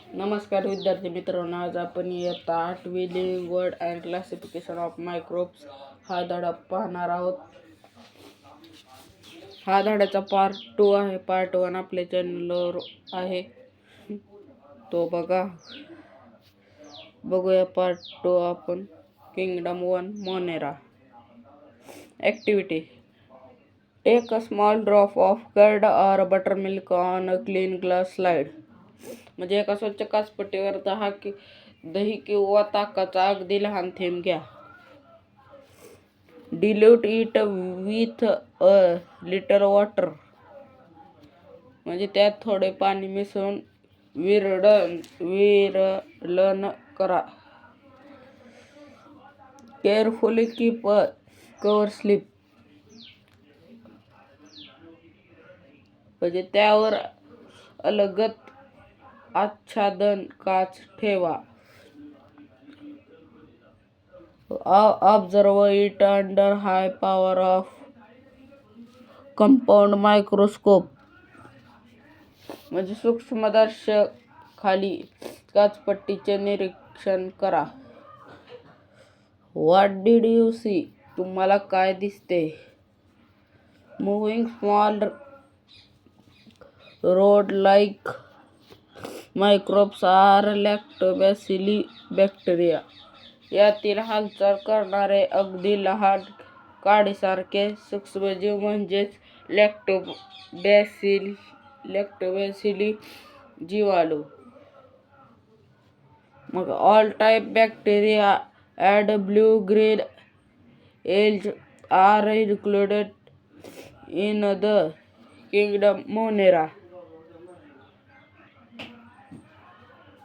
नमस्कार विद्यार्थी मित्रांनो, आज आपण इयत्ता 8वी living world and classification of microbes हा धडा पाहणार आहोत. हा धड्याचा पार्ट 2 आहे. पार्ट 1 आपल्या चॅनलवर आहे, तो बघूया पार्ट 2 आपण. Kingdom 1 Monera. Activity: take a small drop of curd or buttermilk on a clean glass slide. म्हणजे एका स्वच्छ काचपट्टीवर दही किंवा ताकाचा अगदी लहान थेंब घ्या. Dilute it with a little water. म्हणजे त्यात थोडे पाणी मिसळून विरलन करा. Carefully keep a cover slip. म्हणजे त्यावर अलगद आच्छादन काच ठेवा. Observe it under high power of compound microscope. म्हणजे सूक्ष्मदर्शकाखाली काचपट्टीचे निरीक्षण करा. What did you see. तुम्हाला काय दिसते. Moving small rod like microbes are lactobacilli bacteria. यातील हालचाल करणारे अगदी लहान काडीसारखे सूक्ष्मजीव म्हणजेच लॅक्टोबॅसिली जीवाणू. मग all type bacteria and blue green algae are included in the kingdom Monera.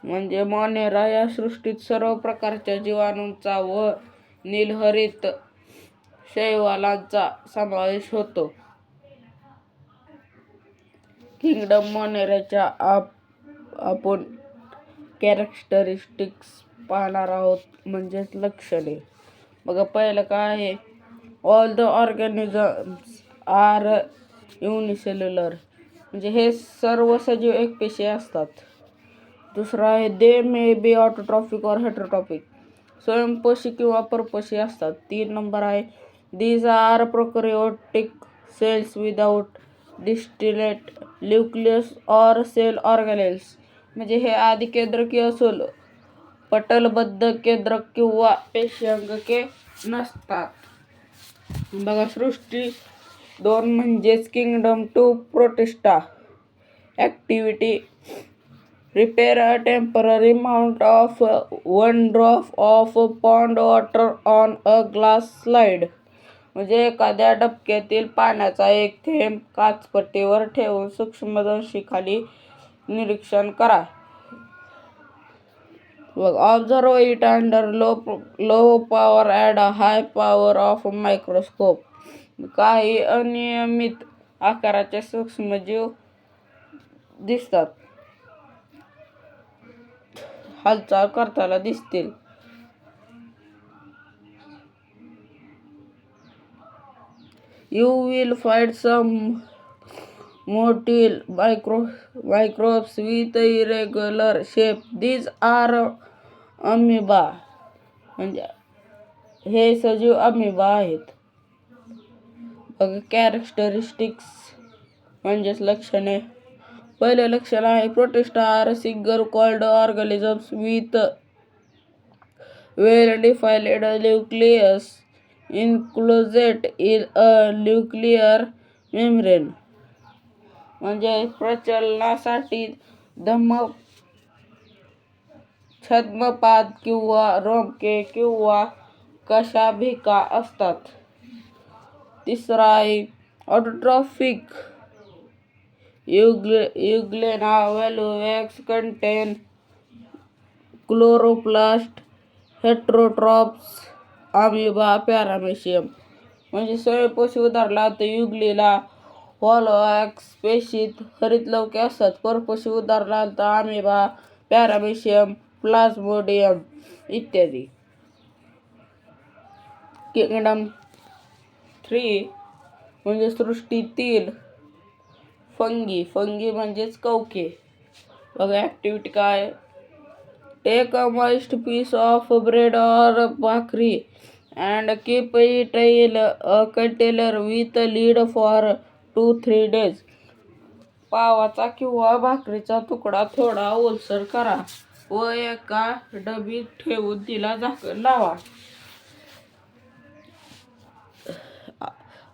म्हणजे मोनेरा या सृष्टीत सर्व प्रकारच्या जीवाणूंचा व नीलहरित शैवालांचा समावेश होतो. किंगडम मोनेराच्या आपण कॅरेक्टरिस्टिक्स पाहणार आहोत, म्हणजेच लक्षणे. बघा, पहिलं काय आहे. All the organisms are unicellular. म्हणजे हे सर्व सजीव एकपेशीय असतात. दुसरं आहे दे मे बी ऑटोट्रॉफिक और हेटरोट्रॉफिक. स्वयंपोषी किंवा परपोषी असतात. 3 नंबर आहे these are prokaryotic cells without distinct nucleus or cell organelles. म्हणजे हे आदिकेंद्रकी असून पटलबद्ध केंद्रक किंवा पेशीअंगके नसतात. बघा, सृष्टी 2 म्हणजेच kingdom 2 protista. Activity: prepare a temporary mount of 1 drop of pond water on a glass slide. म्हणजे एखाद्या डबक्यातील पाण्याचा एक थेंब काचपट्टीवर ठेवून सूक्ष्मदर्शकाखाली निरीक्षण करा. Observe it under low power and high power of microscope. काही अनियमित आकाराचे सूक्ष्मजीव दिसतात, हालचाल करताना दिसतील. You will find some motile microbes with irregular shape. These are amoeba. म्हणजे हे सजीव अमिबा आहेत. बघा, कॅरेक्टरिस्टिक्स म्हणजेच लक्षणे. पहिले लक्षण आहे Protista are single celled organisms with well defined nucleus enclosed in a nuclear membrane. म्हणजे प्रचलनासाठी छद्मपाद किंवा रोमके किंवा कशाभिका असतात. तिसरा आहे ऑटोट्रॉफिक युग्लेना व्हॅल्युवॅक्स contain chloroplast heterotrophs amoeba paramecium. म्हणजे स्वयंपोषी उदाहरणार्थ युग्लिना व्हॅल्युवॅक्स पेशीत हरितलवके असतात. परपोषी उदाहरणार्थ अमिबा पॅरामेशियम प्लाझ्मोडियम इत्यादी. किंगडम 3 म्हणजे सृष्टीतील फंगी म्हणजेच कवके. बघा, ॲक्टिव्हिटी काय. Take a moist piece of bread or bhakri and keep it in a container with a lid for 2-3 days. पावाचा किंवा भाकरीचा तुकडा थोडा ओलसर करा व एका डबीत ठेवून तिला झाकण लावा.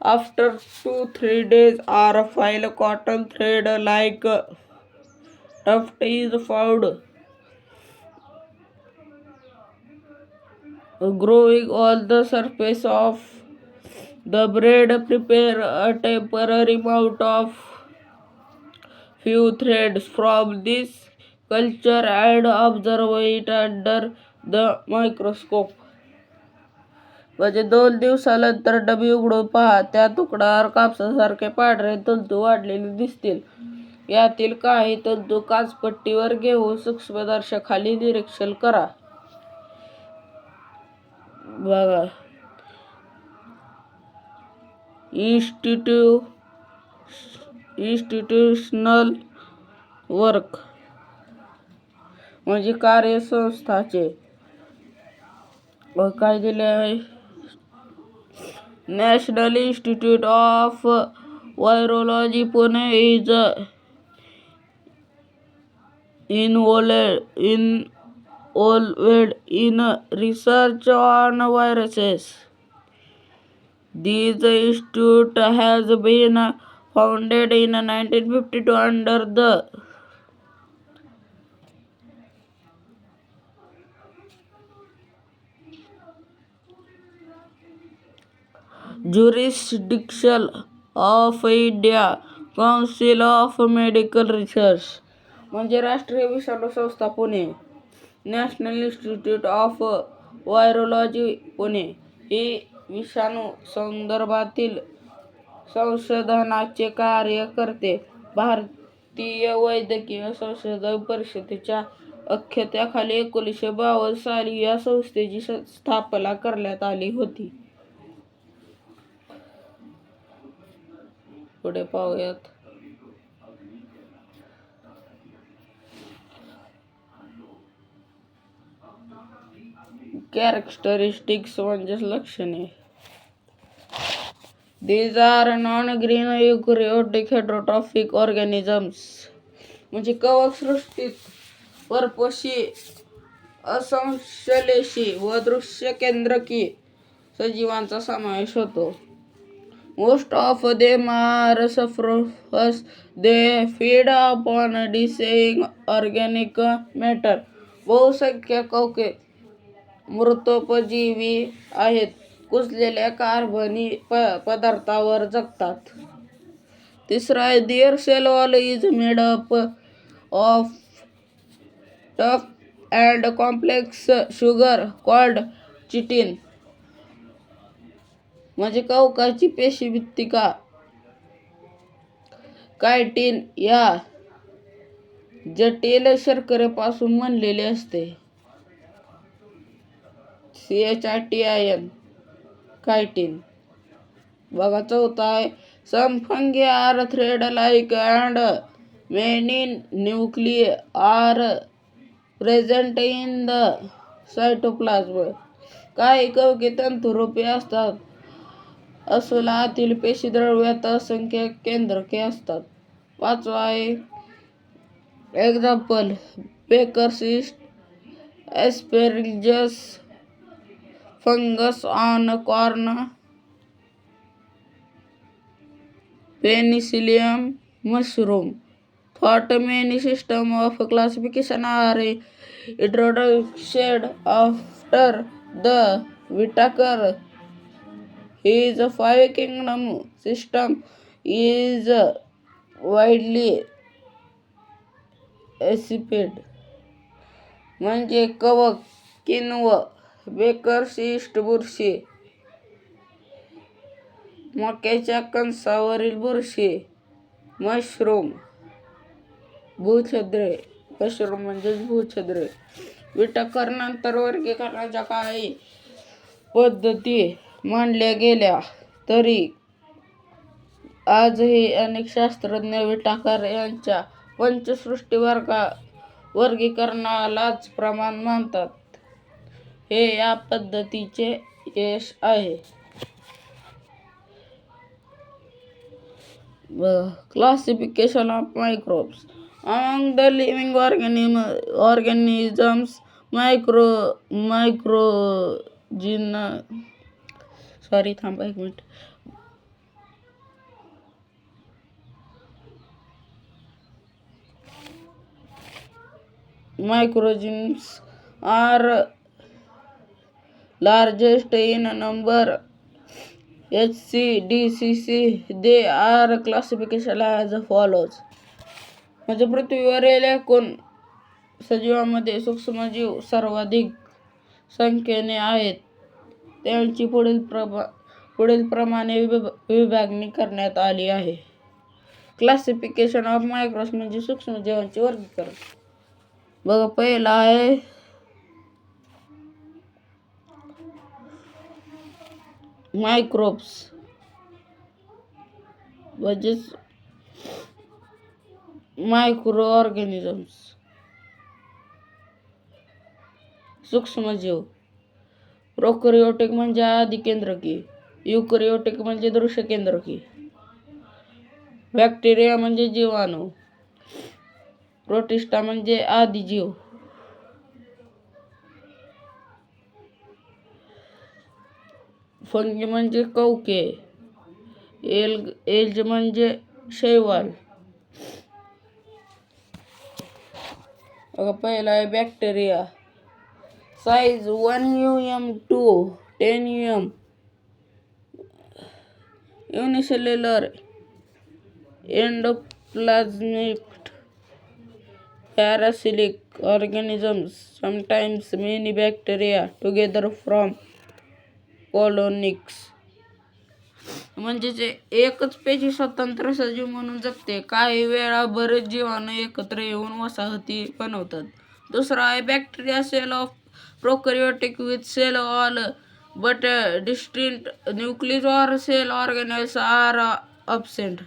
After 2-3 days, or file cotton thread like tuft is found growing on the surface of the bread. Prepare a temporary mount of few threads from this culture and observe it under the microscope. म्हणजे 2 दिवसानंतर डबी उघडून पहा. त्या तुकड्यावर कापसासारखे पांढरे तंतू वाढलेले दिसतील. यातील काही तंतू काचपट्टीवर घेऊन सूक्ष्मदर्शकाखाली निरीक्षण करा. बघा. इन्स्टिट्यूशनल वर्क म्हणजे कार्यसंस्थाचे काय दिले आहे. National Institute of Virology Pune is involved in research on viruses. This institute has been founded in 1952 under the jurisdiction of India Council of Medical Research. म्हणजे राष्ट्रीय विषाणू संस्था Pune. National Institute of Virology Pune ही विषाणू संदर्भातील संशोधनाचे कार्य करते. भारतीय वैद्यकीय संशोधन परिषदेच्या अध्यक्षतेखाली 1952 साली या संस्थेची स्थापना करण्यात आली होती. पुढे पाहूयात. कॅरेक्टरिस्टिक्स म्हणजे लक्षणे. These are non-green eukaryotic heterotrophic organisms. म्हणजे कवक सृष्टीत परपोषी, असंश्लेषी व दृश्य केंद्रकी सजीवांचा समावेश होतो. Most of them are saprophous. They feed upon decaying organic matter. बहुसंख्य कवके मृतोपजीवी आहेत. कुजलेल्या कार्बनी पदार्थावर जगतात. तिसरा आहे their cell wall is made up of tough and complex sugar called chitin. म्हणजे कवकाची पेशीभित्तिका कायटिन या जटिल शर्करेपासून बनलेली असते. CHITIN chitin. बघा. चौथा आहे some fungi are thread like and many nuclei are present in the cytoplasm. काही कवके तंतुरूपी असतात. अस्वल आतील पेशीद्रव्यात असंख्य केंद्रके असतात. पाचवा आहे example baker's yeast, aspergillus, fungus on corn, penicillium mushroom. Thought many systems of classification are introduced after the Whitaker. His 5-kingdom system is widely accepted. म्हणजे कवक, किण्व, बेकर्स यीस्ट बुरशी, मक्याच्या कणसावरील बुरशी, मशरूम, भूछद्रे. मशरूम म्हणजेच भूछद्रे. विटाकर नंतर वर्गीकरणाच्या काही पद्धती मांडल्या गेल्या तरी आजही अनेक शास्त्रज्ञ विटाकर यांच्या पंचसृष्टी वर्गीकरणालाच प्रमाण म्हणतात. हे या पद्धतीचे यश आहे. Classification of microbes. Among the living organisms, microorganisms are largest in number. HCDCC, they are classification as follows. म्हणजे पृथ्वीवरील एकूण सजीवांमध्ये सूक्ष्मजीव सर्वाधिक संख्येने आहेत. त्यांची पुढील प्रमाणे विभागणी करण्यात आली आहे. क्लासिफिकेशन ऑफ मायक्रोब्स म्हणजे सूक्ष्मजीवांचे वर्गीकरण. बघा, पहिला आहे मायक्रोब्स म्हणजेच मायक्रो ऑर्गॅनिझम्स, सूक्ष्मजीव. प्रोकॅरियोटिक म्हणजे आदिकेंद्रकी, युकॅरियोटिक म्हणजे दृश्यकेंद्रकी, बॅक्टेरिया म्हणजे जीवाणू, प्रोटिस्टा म्हणजे आदिजीव, फंगी म्हणजे कवके, एल्ज म्हणजे शैवाल. पहिला आहे bacteria. Size 1 mm to 10 mm, unicellular, endoplasmic, parasitic organisms, sometimes many bacteria together from colonies. म्हणजे जे एकच पेशी स्वतंत्र सजीव म्हणून जगते. काही वेळा बरेच जीवाणू एकत्र येऊन वसाहती बनवतात. दुसरा आहे bacteria. Cell of prokaryotic with cell all but distinct nucleus or cell organelles are absent.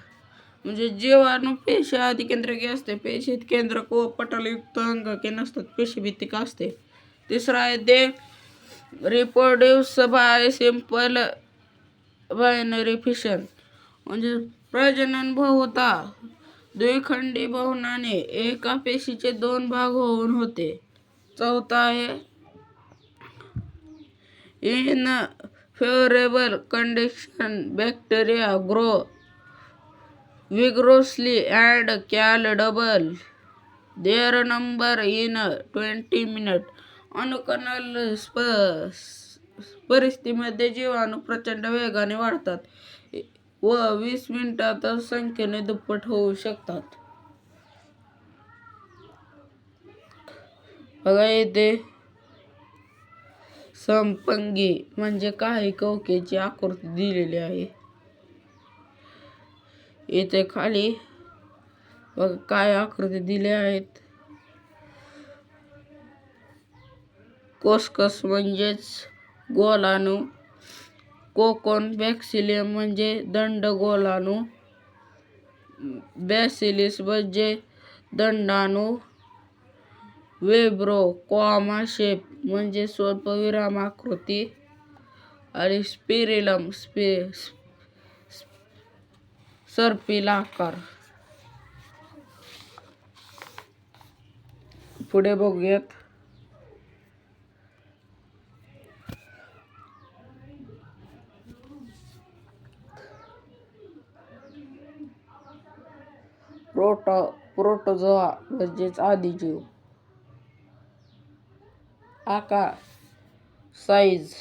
म्हणजे जीवाणू पेशी आदिकेंद्रकी असते. पेशीत केंद्रक व पटलयुक्त अंगके नसतात. पेशीभित्तिक असते. तिसरा आहे they reproduce by simple binary fission. म्हणजे प्रजनन बहुधा द्विखंडी बहुनाने एका पेशीचे 2 भाग होऊन होते. चौथा आहे in favourable condition bacteria grow vigorously and can double their number in 20 minutes. अनुकूल परिस्थितीमध्ये जीवाणू प्रचंड वेगाने वाढतात व 20 मिनिटात संख्येने दुप्पट होऊ शकतात. बघा, येथे संपंगी म्हणजे काही कवकेची आकृती दिलेली आहे. इथे खाली बघा काय आकृती दिल्या आहेत. कोस्कस म्हणजेच गोलाणू, कोकोन बॅक्सिलियम म्हणजे दंडगोलाणू, बॅसिलिस म्हणजे दंडाणू, वेब्रो कॉमा शेप म्हणजे स्वल्पविराम आकृती, आणि स्पिरिलम सर्पिल आकार. पुढे बघूयात. प्रोटोझोआ म्हणजेच आदिजीव. आकार, साईज,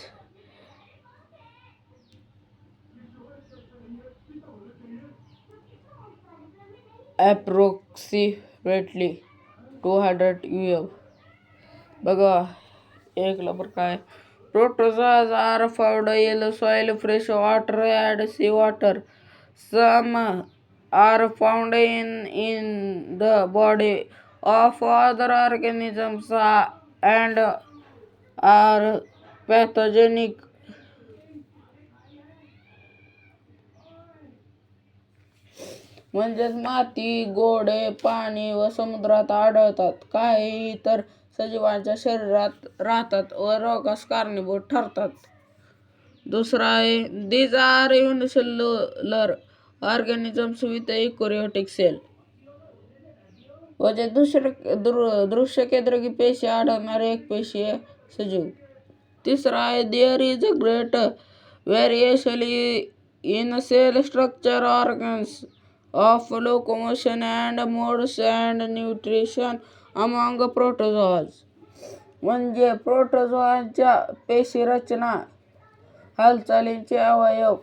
अप्रॉक्सिमेटली 200 mm. बघा, एक नंबर काय. Protozoas are found in soil, fresh water and sea water. Some are found in the body of other organisms and are pathogenic. म्हणजेच माती, गोडे, पाणी व समुद्रात आढळतात. काही इतर सजीवांच्या शरीरात राहतात व रोगास कारणीभूत ठरतात. दुसरा आहे दीज आर unicellular organisms with eukaryotic cell. म्हणजे दृश्य केंद्रकी पेशी आढळणारे एकपेशीय सजीव. तिसरा आहे there is a great variation in cell structure, organs of locomotion and modes and nutrition among protozoans. म्हणजे प्रोटोझोआच्या पेशी रचना, हालचालींचे अवयव,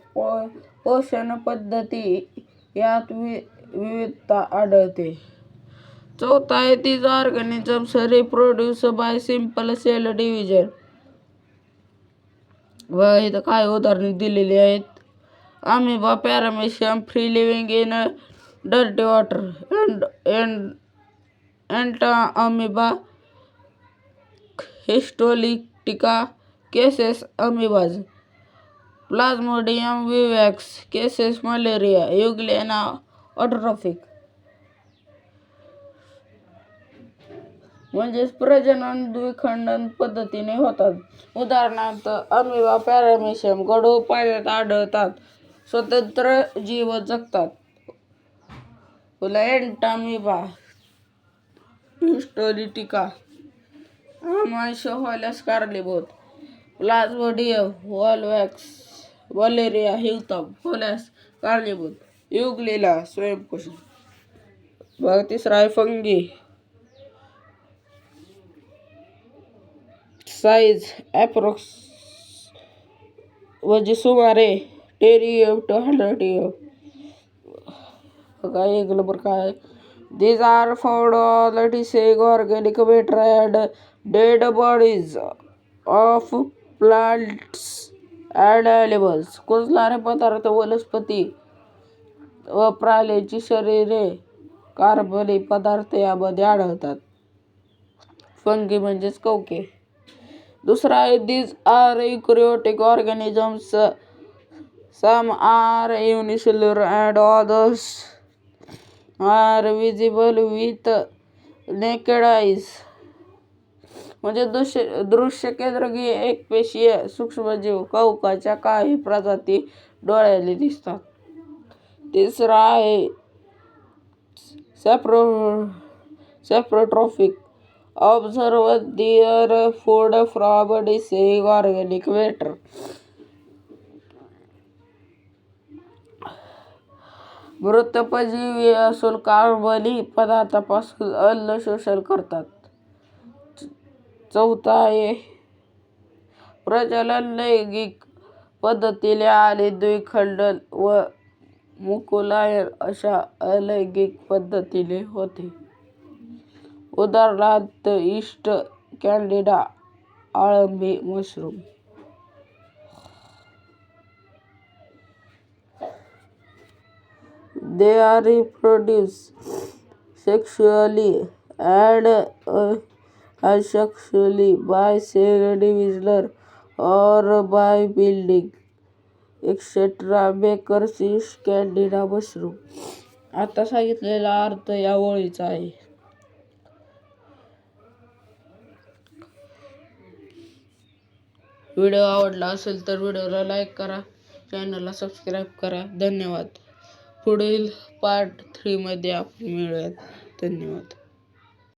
पोषण पद्धती यात विविधता आढळते. चौथा आहे these organisms reproduce by simple cell division. व इथं काय उदाहरणे दिलेली आहेत. Amoeba paramecium free living in dirty water, amoeba histolytica causes amoebiasis, plasmodium vivax causes malaria, euglena autotrophic. म्हणजेच प्रजनन द्विखंडन पद्धतीने होतात. उदाहरणार्थ अमिबा पॅरामेशियम गढूळ पाण्यात आढळतात, स्वतंत्र जीव जगतात. एंटामिबा हिस्टोलिटिका आमांश होण्यास कारणीभूत, प्लाझ्मोडियम विवॅक्स मलेरिया हिवताप होण्यास कारणीभूत, युग्लेना स्वयंपोषण. मग तिसरा आहे फंगी. साईज ॲप्रॉक्स म्हणजे सुमारे 10 to 100 बघा. एक नंबर काय, these are found on decaying organic matter and dead bodies of plants and animals. कुजणारे पदार्थ, वनस्पती व प्राण्यांची शरीरे, कार्बनी पदार्थ यामध्ये आढळतात. फंगी म्हणजेच कवके. दुसरा आहे these are eukaryotic organisms. Some are unicellular and others are visible with naked eyes. म्हणजे दृश्य केंद्रकीय एकपेशीय सूक्ष्मजीव कवकाच्या काही प्रजाती डोळ्याने दिसतात. तिसरा आहे saprotrophic. Absorb their food from decaying organic matter. मृतपजीवी असून कार्बनी पदार्थापासून अन्न शोषण करतात. चौथा आहे प्रजनन लैंगिक पद्धतीने आणि द्विखंडन व मुकुलायन अशा अलैंगिक पद्धतीने होते. उदाहरणार्थ ईस्ट, कॅन्डिडा, अळंबी, mushroom. They are reproduced sexually and asexually by cell division or by building, etc. Baker's yeast, candida, mushroom. आता सांगितलेला अर्थ या ओळीचा आहे. व्हिडिओ आवडला असेल तर व्हिडिओला लाईक करा, चॅनलला सबस्क्राईब करा. धन्यवाद. पुढील पार्ट 3 मध्ये आपण मिळूयात. धन्यवाद.